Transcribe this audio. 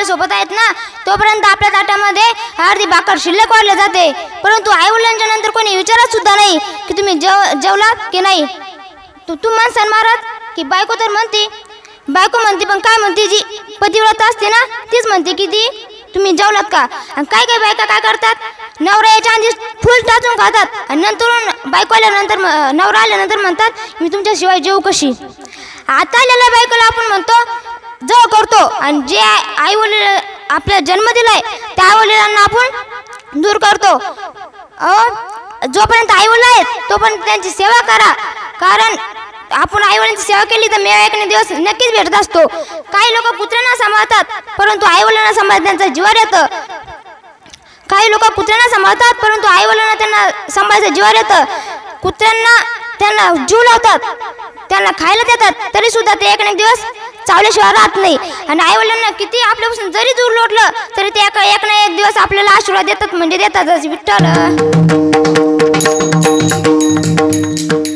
आपल्या सोबत आहेत ना तोपर्यंत आपल्या ताटामध्ये अर्धी भाकर शिल्लक वाढले जाते, परंतु आईवडिलांच्या नंतर कोणी विचारत सुद्धा नाही की तुम्ही जेवलात की नाही. तू माणसान मारत की बायको तर म्हणते, बायको म्हणते पण काय म्हणते, जी पतिव्रता असते ना तीच म्हणते की ती तुम्ही जेवलात का. आणि काय काय बायका काय करतात, नवरा याच्या आधी फुल टाचून खातात आणि नंतर बायको आल्यानंतर नवरा आल्यानंतर म्हणतात मी तुमच्याशिवाय जेवू कशी. आता आलेल्या बायकोला आपण म्हणतो जवळ करतो आणि जे आई वडील आपला जन्म दिलाय त्या आई वडिलांना आपण दूर करतो. जोपर्यंत आई वडील आहेत तोपर्यंत त्यांची सेवा करा, कारण आपण आई वडिलांची सेवा केली तर मेळा एक दिवस नक्कीच भेटत असतो. काही लोक कुत्र्यांना सांभाळतात परंतु आई वडिलांना सांभाळत त्यांचं जीवावर येतं. काही लोक कुत्र्यांना सांभाळतात परंतु आई वडिलांना त्यांना सांभाळायचं जीवावर येतं. कुत्र्यांना त्यांना जीव लावतात, त्यांना खायला देतात तरी सुद्धा ते एक दिवस चावल्याशिवाय राहत नाही. आणि आई वडिलांना किती आपल्यापासून जरी दूर लोटलं तरी ते एक ना एक दिवस आपल्याला आशीर्वाद देतात, म्हणजे देतातच. विठ्ठल